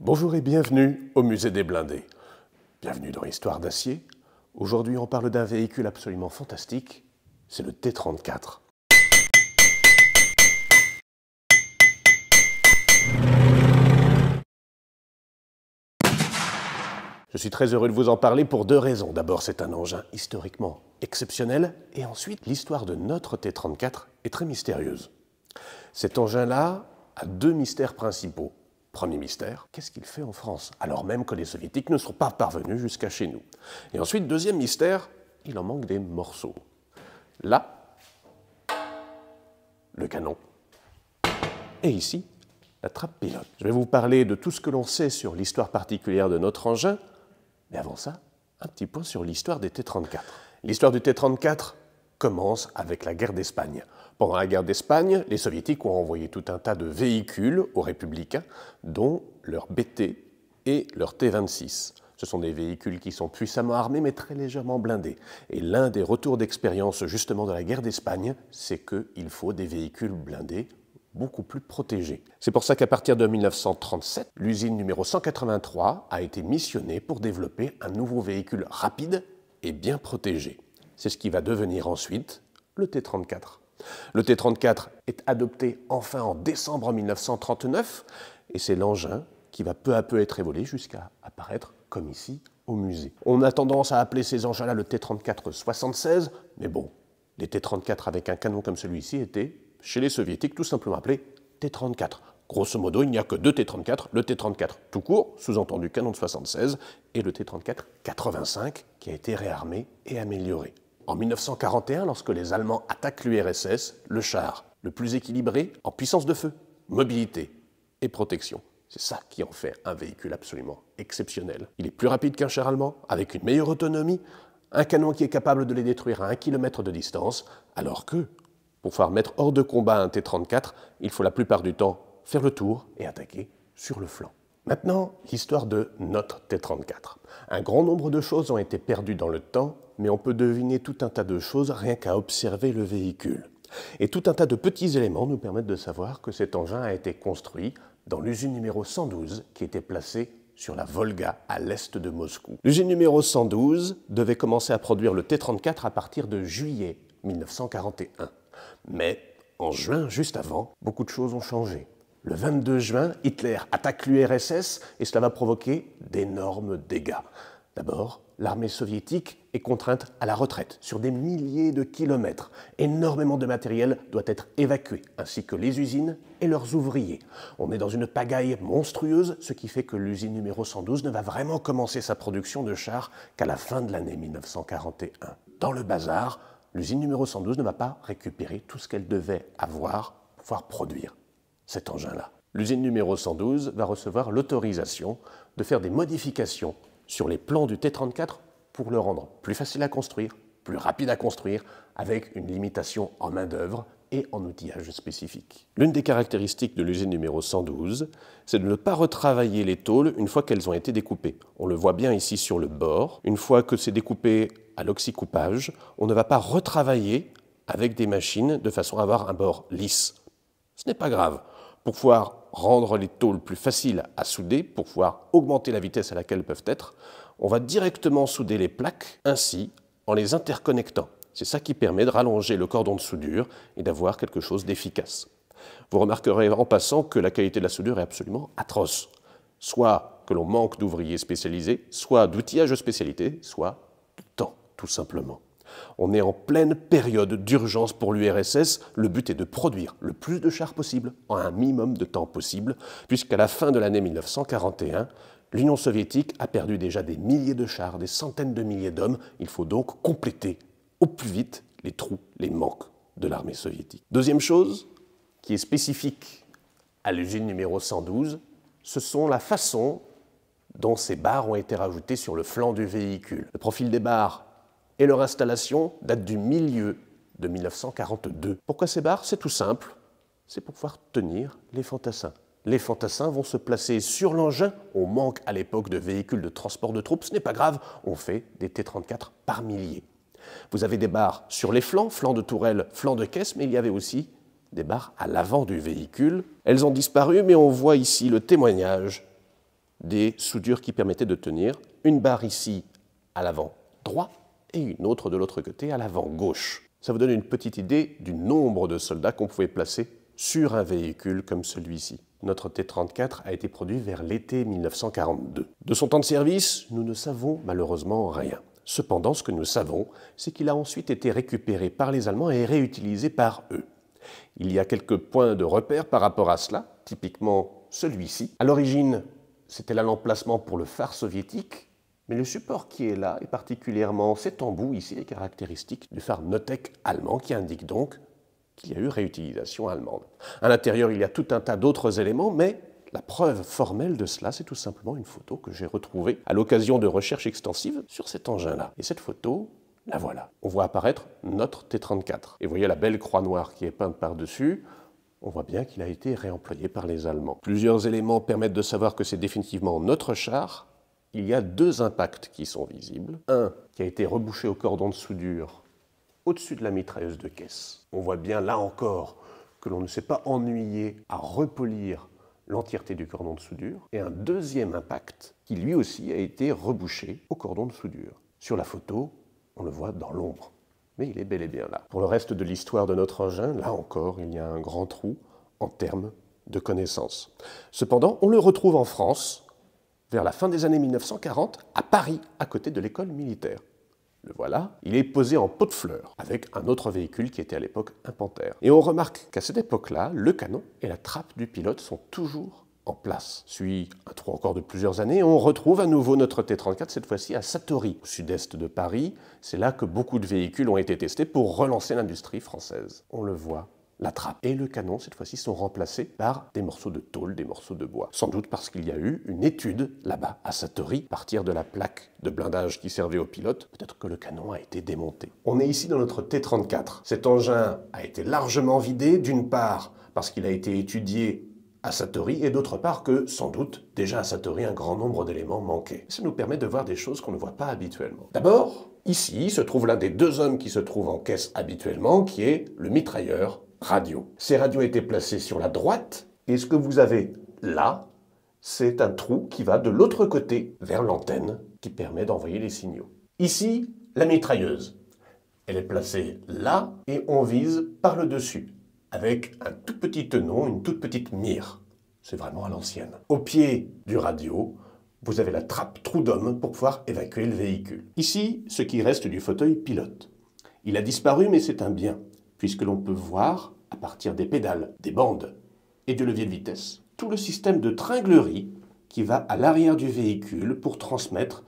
Bonjour et bienvenue au Musée des Blindés. Bienvenue dans Histoire d'acier. Aujourd'hui, on parle d'un véhicule absolument fantastique, c'est le T-34. Je suis très heureux de vous en parler pour deux raisons. D'abord, c'est un engin historiquement exceptionnel, et ensuite, l'histoire de notre T-34 est très mystérieuse. Cet engin-là a deux mystères principaux. Premier mystère, qu'est-ce qu'il fait en France, alors même que les soviétiques ne sont pas parvenus jusqu'à chez nous? Et ensuite, deuxième mystère, il en manque des morceaux. Là, le canon. Et ici, la trappe pilote. Je vais vous parler de tout ce que l'on sait sur l'histoire particulière de notre engin, mais avant ça, un petit point sur l'histoire des T-34. L'histoire du T-34 commence avec la guerre d'Espagne. Pendant la guerre d'Espagne, les soviétiques ont envoyé tout un tas de véhicules aux républicains, dont leur BT et leur T-26. Ce sont des véhicules qui sont puissamment armés, mais très légèrement blindés. Et l'un des retours d'expérience justement de la guerre d'Espagne, c'est qu'il faut des véhicules blindés beaucoup plus protégés. C'est pour ça qu'à partir de 1937, l'usine numéro 183 a été missionnée pour développer un nouveau véhicule rapide et bien protégé. C'est ce qui va devenir ensuite le T-34. Le T-34 est adopté enfin en décembre 1939 et c'est l'engin qui va peu à peu être évolué jusqu'à apparaître comme ici au musée. On a tendance à appeler ces engins-là le T-34-76, mais bon, les T-34 avec un canon comme celui-ci étaient, chez les soviétiques, tout simplement appelés T-34. Grosso modo, il n'y a que deux T-34, le T-34 tout court, sous-entendu canon de 76, et le T-34-85 qui a été réarmé et amélioré. En 1941, lorsque les Allemands attaquent l'URSS, le char le plus équilibré en puissance de feu, mobilité et protection. C'est ça qui en fait un véhicule absolument exceptionnel. Il est plus rapide qu'un char allemand, avec une meilleure autonomie, un canon qui est capable de les détruire à 1 km de distance, alors que, pour pouvoir mettre hors de combat un T-34, il faut la plupart du temps faire le tour et attaquer sur le flanc. Maintenant, l'histoire de notre T-34. Un grand nombre de choses ont été perdues dans le temps, mais on peut deviner tout un tas de choses rien qu'à observer le véhicule. Et tout un tas de petits éléments nous permettent de savoir que cet engin a été construit dans l'usine numéro 112 qui était placée sur la Volga, à l'est de Moscou. L'usine numéro 112 devait commencer à produire le T-34 à partir de juillet 1941. Mais en juin, juste avant, beaucoup de choses ont changé. Le 22 juin, Hitler attaque l'URSS et cela va provoquer d'énormes dégâts. D'abord, l'armée soviétique est contrainte à la retraite sur des milliers de kilomètres. Énormément de matériel doit être évacué, ainsi que les usines et leurs ouvriers. On est dans une pagaille monstrueuse, ce qui fait que l'usine numéro 112 ne va vraiment commencer sa production de chars qu'à la fin de l'année 1941. Dans le bazar, l'usine numéro 112 ne va pas récupérer tout ce qu'elle devait avoir pour pouvoir produire cet engin-là. L'usine numéro 112 va recevoir l'autorisation de faire des modifications sur les plans du T-34 pour le rendre plus facile à construire, plus rapide à construire, avec une limitation en main-d'œuvre et en outillage spécifique. L'une des caractéristiques de l'usine numéro 112, c'est de ne pas retravailler les tôles une fois qu'elles ont été découpées. On le voit bien ici sur le bord. Une fois que c'est découpé à l'oxycoupage, on ne va pas retravailler avec des machines de façon à avoir un bord lisse. Ce n'est pas grave. Pour pouvoir rendre les tôles plus faciles à souder, pour pouvoir augmenter la vitesse à laquelle elles peuvent être, on va directement souder les plaques ainsi en les interconnectant. C'est ça qui permet de rallonger le cordon de soudure et d'avoir quelque chose d'efficace. Vous remarquerez en passant que la qualité de la soudure est absolument atroce. Soit que l'on manque d'ouvriers spécialisés, soit d'outillage de spécialité, soit de temps, tout simplement. On est en pleine période d'urgence pour l'URSS. Le but est de produire le plus de chars possible en un minimum de temps possible, puisqu'à la fin de l'année 1941, l'Union soviétique a perdu déjà des milliers de chars, des centaines de milliers d'hommes. Il faut donc compléter au plus vite les trous, les manques de l'armée soviétique. Deuxième chose qui est spécifique à l'usine numéro 112, ce sont la façon dont ces barres ont été rajoutées sur le flanc du véhicule. Le profil des barres et leur installation date du milieu de 1942. Pourquoi ces barres? C'est tout simple, c'est pour pouvoir tenir les fantassins. Les fantassins vont se placer sur l'engin, on manque à l'époque de véhicules de transport de troupes, ce n'est pas grave, on fait des T-34 par milliers. Vous avez des barres sur les flancs, flancs de tourelle, flancs de caisse, mais il y avait aussi des barres à l'avant du véhicule. Elles ont disparu, mais on voit ici le témoignage des soudures qui permettaient de tenir une barre ici à l'avant droit et une autre de l'autre côté à l'avant gauche. Ça vous donne une petite idée du nombre de soldats qu'on pouvait placer sur un véhicule comme celui-ci. Notre T-34 a été produit vers l'été 1942. De son temps de service, nous ne savons malheureusement rien. Cependant, ce que nous savons, c'est qu'il a ensuite été récupéré par les Allemands et réutilisé par eux. Il y a quelques points de repère par rapport à cela, typiquement celui-ci. À l'origine, c'était là l'emplacement pour le phare soviétique, mais le support qui est là, et particulièrement cet embout ici, est caractéristique du phare Notec allemand, qui indique donc qu'il y a eu réutilisation allemande. À l'intérieur, il y a tout un tas d'autres éléments, mais la preuve formelle de cela, c'est tout simplement une photo que j'ai retrouvée à l'occasion de recherches extensives sur cet engin-là. Et cette photo, la voilà. On voit apparaître notre T-34. Et vous voyez la belle croix noire qui est peinte par-dessus. On voit bien qu'il a été réemployé par les Allemands. Plusieurs éléments permettent de savoir que c'est définitivement notre char. Il y a deux impacts qui sont visibles. Un qui a été rebouché au cordon de soudure au-dessus de la mitrailleuse de caisse. On voit bien là encore que l'on ne s'est pas ennuyé à repolir l'entièreté du cordon de soudure. Et un deuxième impact qui lui aussi a été rebouché au cordon de soudure. Sur la photo, on le voit dans l'ombre, mais il est bel et bien là. Pour le reste de l'histoire de notre engin, là encore, il y a un grand trou en termes de connaissances. Cependant, on le retrouve en France, vers la fin des années 1940, à Paris, à côté de l'école militaire. Le voilà, il est posé en pot de fleurs, avec un autre véhicule qui était à l'époque un Panthère. Et on remarque qu'à cette époque-là, le canon et la trappe du pilote sont toujours en place. Suit un trou encore de plusieurs années, et on retrouve à nouveau notre T-34, cette fois-ci à Satory, au sud-est de Paris. C'est là que beaucoup de véhicules ont été testés pour relancer l'industrie française. On le voit, la trappe et le canon, cette fois-ci, sont remplacés par des morceaux de tôle, des morceaux de bois. Sans doute parce qu'il y a eu une étude là-bas, à Satory, à partir de la plaque de blindage qui servait aux pilotes. Peut-être que le canon a été démonté. On est ici dans notre T-34. Cet engin a été largement vidé, d'une part parce qu'il a été étudié à Satory, et d'autre part que, sans doute, déjà à Satory, un grand nombre d'éléments manquaient. Ça nous permet de voir des choses qu'on ne voit pas habituellement. D'abord, ici se trouve l'un des deux hommes qui se trouvent en caisse habituellement, qui est le mitrailleur radio. Ces radios étaient placés sur la droite, et ce que vous avez là, c'est un trou qui va de l'autre côté vers l'antenne, qui permet d'envoyer les signaux. Ici, la mitrailleuse. Elle est placée là, et on vise par le dessus, avec un tout petit tenon, une toute petite mire. C'est vraiment à l'ancienne. Au pied du radio, vous avez la trappe trou d'homme pour pouvoir évacuer le véhicule. Ici, ce qui reste du fauteuil pilote. Il a disparu, mais c'est un bien, puisque l'on peut voir, à partir des pédales, des bandes et du levier de vitesse, tout le système de tringlerie qui va à l'arrière du véhicule pour transmettre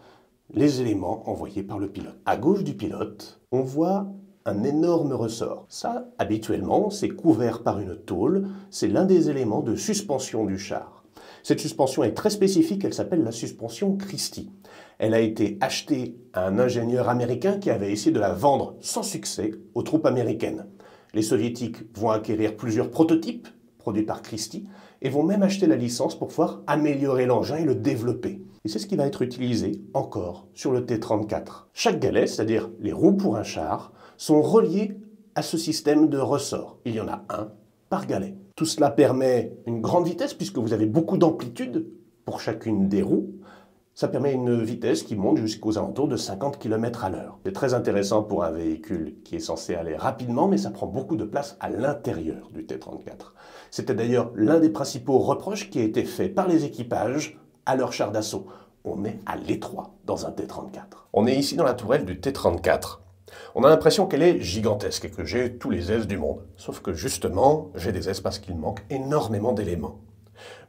les éléments envoyés par le pilote. À gauche du pilote, on voit un énorme ressort. Ça, habituellement, c'est couvert par une tôle, c'est l'un des éléments de suspension du char. Cette suspension est très spécifique, elle s'appelle la suspension Christie. Elle a été achetée à un ingénieur américain qui avait essayé de la vendre sans succès aux troupes américaines. Les soviétiques vont acquérir plusieurs prototypes produits par Christie et vont même acheter la licence pour pouvoir améliorer l'engin et le développer. Et c'est ce qui va être utilisé encore sur le T-34. Chaque galet, c'est-à-dire les roues pour un char, sont reliés à ce système de ressort. Il y en a un par galet. Tout cela permet une grande vitesse puisque vous avez beaucoup d'amplitude pour chacune des roues. Ça permet une vitesse qui monte jusqu'aux alentours de 50 km/h. C'est très intéressant pour un véhicule qui est censé aller rapidement, mais ça prend beaucoup de place à l'intérieur du T-34. C'était d'ailleurs l'un des principaux reproches qui a été fait par les équipages à leur char d'assaut. On est à l'étroit dans un T-34. On est ici dans la tourelle du T-34. On a l'impression qu'elle est gigantesque et que j'ai tous les aises du monde. Sauf que justement, j'ai des aises parce qu'il manque énormément d'éléments.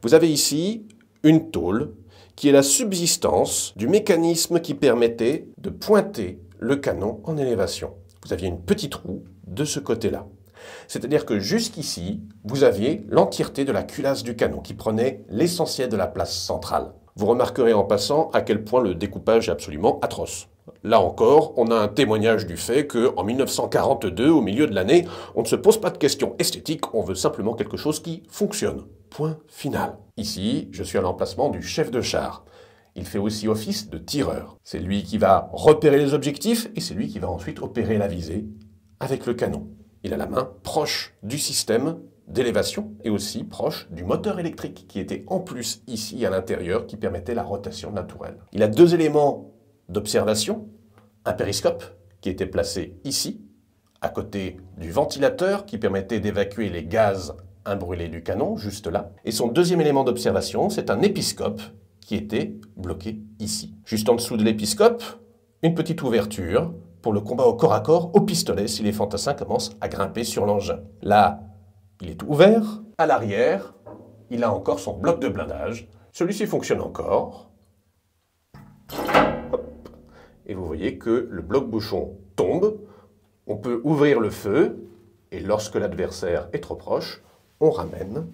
Vous avez ici une tôle qui est la subsistance du mécanisme qui permettait de pointer le canon en élévation. Vous aviez une petite roue de ce côté-là. C'est-à-dire que jusqu'ici, vous aviez l'entièreté de la culasse du canon qui prenait l'essentiel de la place centrale. Vous remarquerez en passant à quel point le découpage est absolument atroce. Là encore, on a un témoignage du fait qu'en 1942, au milieu de l'année, on ne se pose pas de questions esthétiques, on veut simplement quelque chose qui fonctionne. Point final. Ici, je suis à l'emplacement du chef de char. Il fait aussi office de tireur. C'est lui qui va repérer les objectifs et c'est lui qui va ensuite opérer la visée avec le canon. Il a la main proche du système d'élévation et aussi proche du moteur électrique qui était en plus ici à l'intérieur qui permettait la rotation de la tourelle. Il a deux éléments d'observation, un périscope qui était placé ici, à côté du ventilateur qui permettait d'évacuer les gaz imbrûlés du canon, juste là. Et son deuxième élément d'observation, c'est un épiscope qui était bloqué ici. Juste en dessous de l'épiscope, une petite ouverture pour le combat au corps à corps au pistolet si les fantassins commencent à grimper sur l'engin. Là, il est ouvert. À l'arrière, il a encore son bloc de blindage. Celui-ci fonctionne encore. Hop. Et vous voyez que le bloc-bouchon tombe. On peut ouvrir le feu. Et lorsque l'adversaire est trop proche, on ramène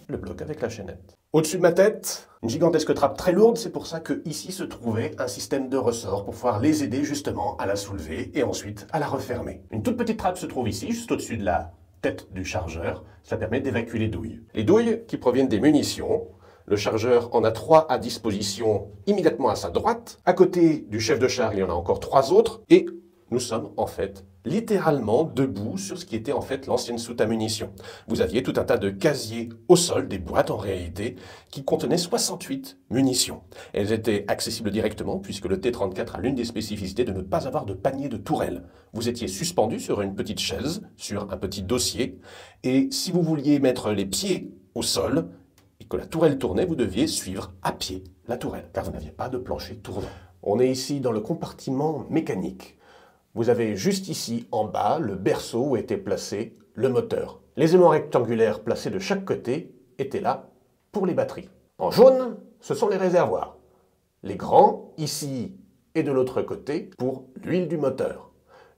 le bloc avec la chaînette. Au-dessus de ma tête, une gigantesque trappe très lourde, c'est pour ça que ici se trouvait un système de ressort pour pouvoir les aider justement à la soulever et ensuite à la refermer. Une toute petite trappe se trouve ici, juste au-dessus de la tête du chargeur. Ça permet d'évacuer les douilles. Les douilles qui proviennent des munitions. Le chargeur en a 3 à disposition immédiatement à sa droite. À côté du chef de char, il y en a encore 3 autres. Et nous sommes en fait littéralement debout sur ce qui était en fait l'ancienne soute à munitions. Vous aviez tout un tas de casiers au sol, des boîtes en réalité, qui contenaient 68 munitions. Elles étaient accessibles directement puisque le T-34 a l'une des spécificités de ne pas avoir de panier de tourelle. Vous étiez suspendu sur une petite chaise, sur un petit dossier, et si vous vouliez mettre les pieds au sol et que la tourelle tournait, vous deviez suivre à pied la tourelle, car vous n'aviez pas de plancher tournant. On est ici dans le compartiment mécanique. Vous avez juste ici, en bas, le berceau où était placé le moteur. Les aimants rectangulaires placés de chaque côté étaient là pour les batteries. En jaune, ce sont les réservoirs. Les grands, ici et de l'autre côté, pour l'huile du moteur.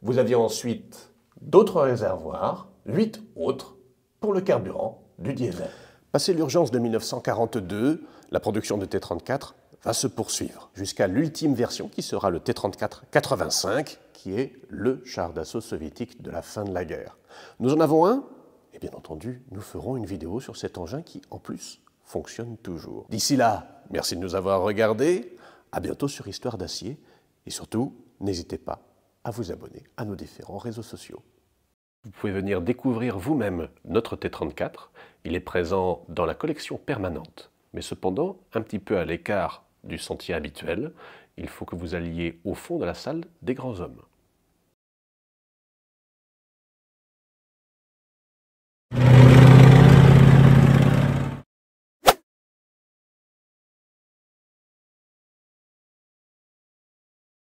Vous aviez ensuite d'autres réservoirs, 8 autres, pour le carburant du diesel. Passé l'urgence de 1942, la production de T-34 va se poursuivre jusqu'à l'ultime version qui sera le T-34-85, qui est le char d'assaut soviétique de la fin de la guerre. Nous en avons un, et bien entendu, nous ferons une vidéo sur cet engin qui, en plus, fonctionne toujours. D'ici là, merci de nous avoir regardés, à bientôt sur Histoire d'Acier, et surtout, n'hésitez pas à vous abonner à nos différents réseaux sociaux. Vous pouvez venir découvrir vous-même notre T-34, il est présent dans la collection permanente, mais cependant un petit peu à l'écart du sentier habituel, il faut que vous alliez au fond de la salle des grands hommes.